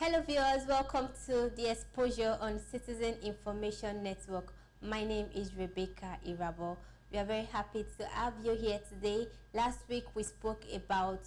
Hello viewers, welcome to the exposure on Citizen Information Network. My name is Rebecca IRABOR. We are very happy to have you here today. Last week we spoke about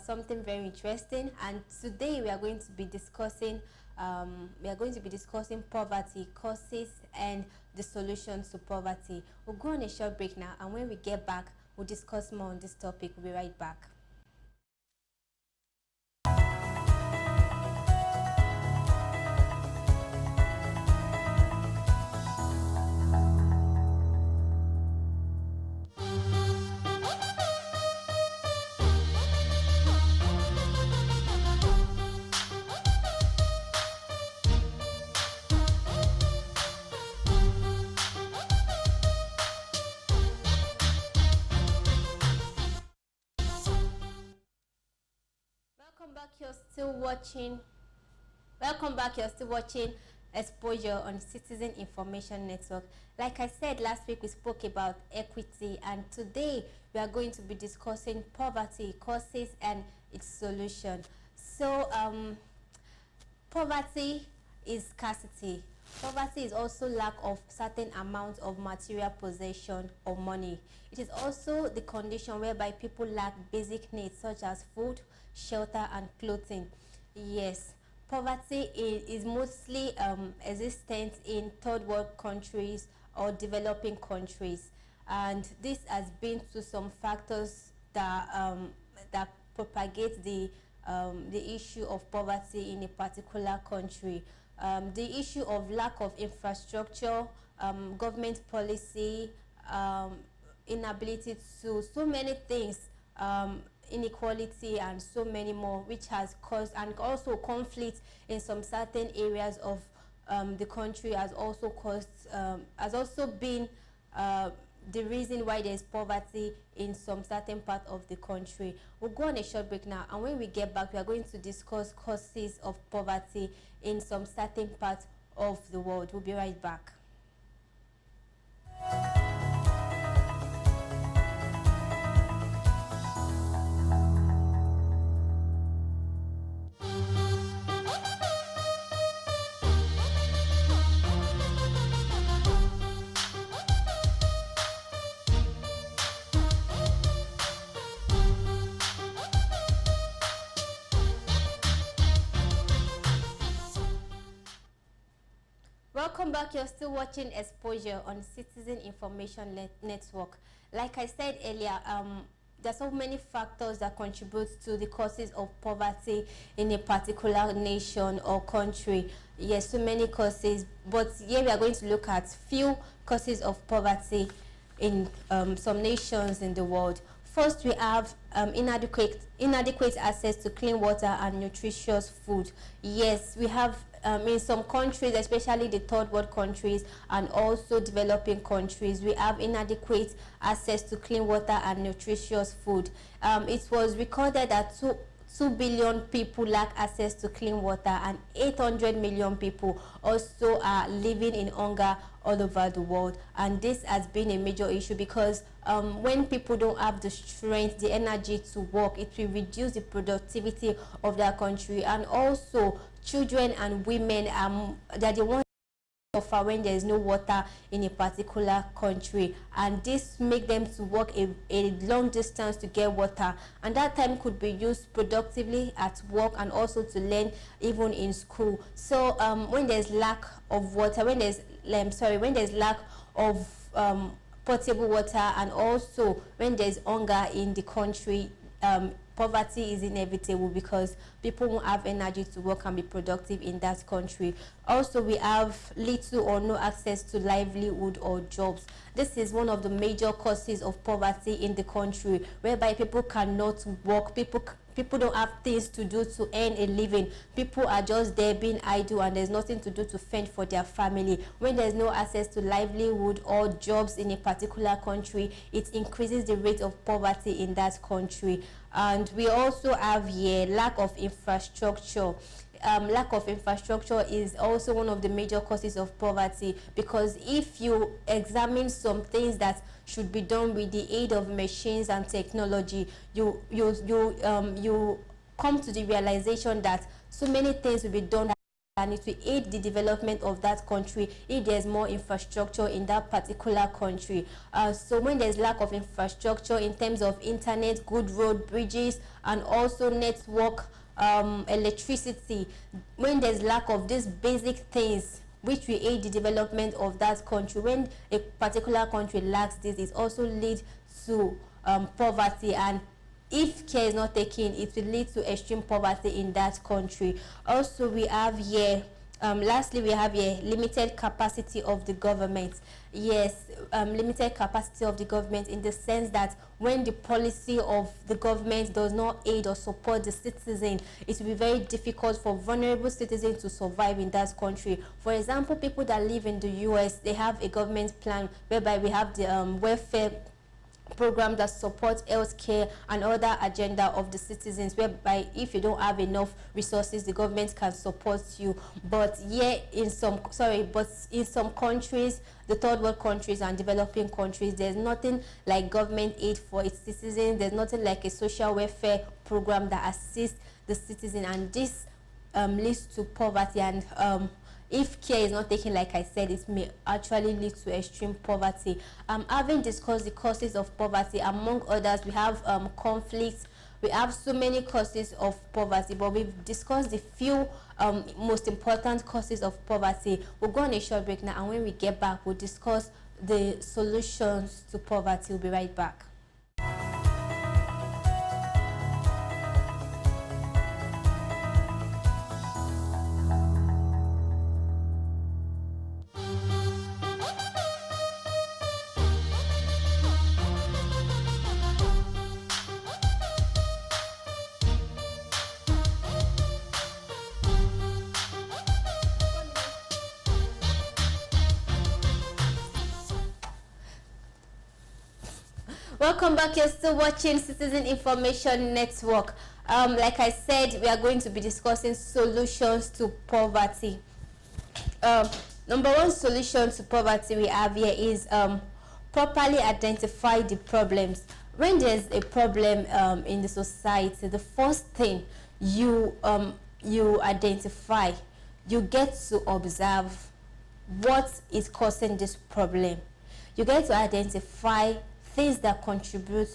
something very interesting, and today we are going to be discussing poverty, causes and the solutions to poverty. We'll go on a short break now, and when we get back, we'll discuss more on this topic. We'll be right back. Welcome back, you're still watching Exposure on Citizen Information Network. Like I said, last week we spoke about equity, and today we are going to be discussing poverty, causes and its solution. So poverty is scarcity. Poverty is also lack of certain amount of material possession or money. It is also the condition whereby people lack basic needs such as food, shelter and clothing. Yes, poverty is mostly existent in third world countries or developing countries, and this has been to some factors that propagate the issue of poverty in a particular country. The issue of lack of infrastructure, government policy, inability to so many things, inequality and so many more, which has caused, and also conflict in some certain areas of the country has also been the reason why there is poverty in some certain part of the country. We'll go on a short break now, and when we get back, we are going to discuss causes of poverty in some certain parts of the world. We'll be right back. Welcome back. You're still watching Exposure on Citizen Information Network. Like I said earlier, there are so many factors that contribute to the causes of poverty in a particular nation or country. Yes, so many causes, but here we are going to look at few causes of poverty in some nations in the world. First, we have inadequate access to clean water and nutritious food. Yes, we have in some countries, especially the third world countries and also developing countries, we have inadequate access to clean water and nutritious food. It was recorded that 2 billion people lack access to clean water, and 800 million people also are living in hunger all over the world. And this has been a major issue because when people don't have the strength, the energy to work, it will reduce the productivity of their country. And also children and women, they're the ones suffer when there is no water in a particular country, and this make them to walk a long distance to get water, and that time could be used productively at work and also to learn even in school. So when there's lack of water, when there's lack of potable water, and also when there's hunger in the country, poverty is inevitable because people won't have energy to work and be productive in that country. Also, we have little or no access to livelihood or jobs. This is one of the major causes of poverty in the country, whereby people cannot work, people don't have things to do to earn a living. People are just there being idle, and there's nothing to do to fend for their family. When there's no access to livelihood or jobs in a particular country, it increases the rate of poverty in that country. And we also have here lack of infrastructure. lack of infrastructure is also one of the major causes of poverty, because if you examine some things that should be done with the aid of machines and technology, you come to the realization that so many things will be done and it will aid the development of that country if there's more infrastructure in that particular country. So when there's lack of infrastructure in terms of internet, good road, bridges, and also network, electricity, when there's lack of these basic things which will aid the development of that country, when a particular country lacks this, it also leads to poverty, and if care is not taken, it will lead to extreme poverty in that country. Also, we have here, lastly, we have here limited capacity of the government. Yes, limited capacity of the government in the sense that when the policy of the government does not aid or support the citizen, it will be very difficult for vulnerable citizens to survive in that country. For example, people that live in the US, they have a government plan whereby we have the welfare program that supports healthcare and other agenda of the citizens, whereby if you don't have enough resources, the government can support you. But in some countries, the third world countries and developing countries, there's nothing like government aid for its citizens. There's nothing like a social welfare program that assists the citizen, and this leads to poverty, and if care is not taken, like I said, it may actually lead to extreme poverty. Having discussed the causes of poverty, among others, we have conflicts. We have so many causes of poverty, but we've discussed the few most important causes of poverty. We'll go on a short break now, and when we get back, we'll discuss the solutions to poverty. We'll be right back. Welcome back. You're still watching Citizen Information Network. Like I said, we are going to be discussing solutions to poverty. Number one solution to poverty we have here is properly identify the problems. When there's a problem in the society, the first thing you identify, you get to observe what is causing this problem. You get to identify things that contribute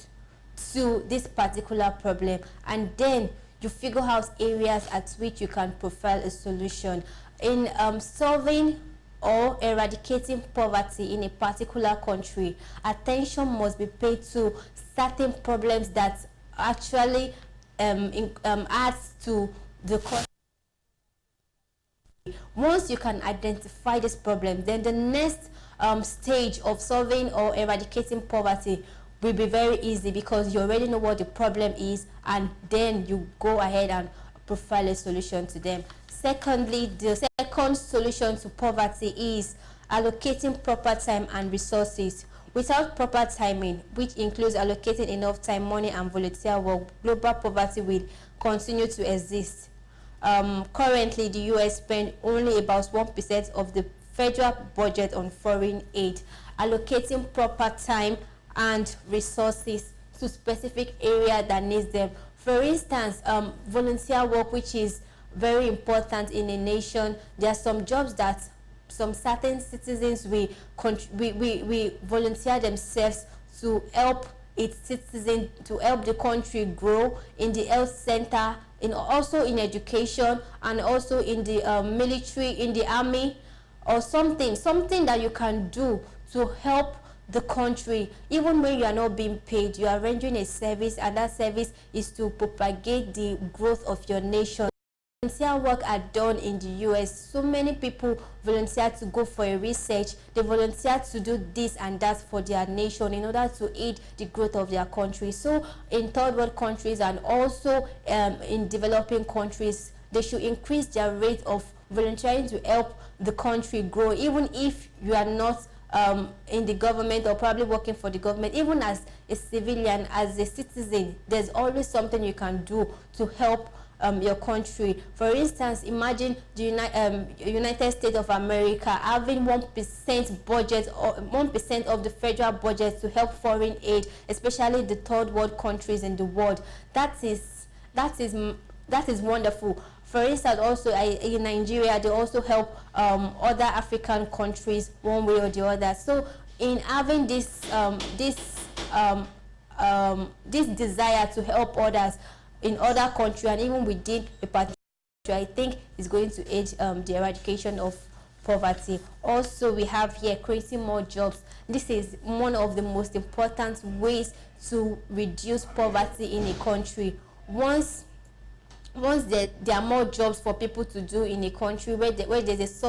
to this particular problem, and then you figure out areas at which you can profile a solution. In solving or eradicating poverty in a particular country, attention must be paid to certain problems that actually adds to the cost. Once you can identify this problem, then the next stage of solving or eradicating poverty will be very easy, because you already know what the problem is, and then you go ahead and profile a solution to them. Secondly, the second solution to poverty is allocating proper time and resources. Without proper timing, which includes allocating enough time, money, and volunteer work, global poverty will continue to exist. Currently, the US spends only about 1% of the federal budget on foreign aid. Allocating proper time and resources to specific area that needs them. For instance, volunteer work, which is very important in a nation. There are some jobs that some certain citizens we volunteer themselves to help its citizens, to help the country grow, in the health center, also in education, and also in the military, in the army, or something that you can do to help the country. Even when you are not being paid, you are rendering a service, and that service is to propagate the growth of your nation. Volunteer work are done in the US. So many people volunteer to go for a research. They volunteer to do this and that for their nation in order to aid the growth of their country. So in third world countries and also in developing countries, they should increase their rate of volunteering to help the country grow. Even if you are not in the government or probably working for the government, even as a civilian, as a citizen, there's always something you can do to help your country. For instance, imagine the United States of America having 1% budget, or 1% of the federal budget to help foreign aid, especially the third world countries in the world. That is wonderful. For instance, also in Nigeria, they also help other African countries one way or the other. So in having this desire to help others in other countries and even within a particular country, I think is going to aid the eradication of poverty. Also, we have here creating more jobs. This is one of the most important ways to reduce poverty in a country. Once there are more jobs for people to do in a country where there's a source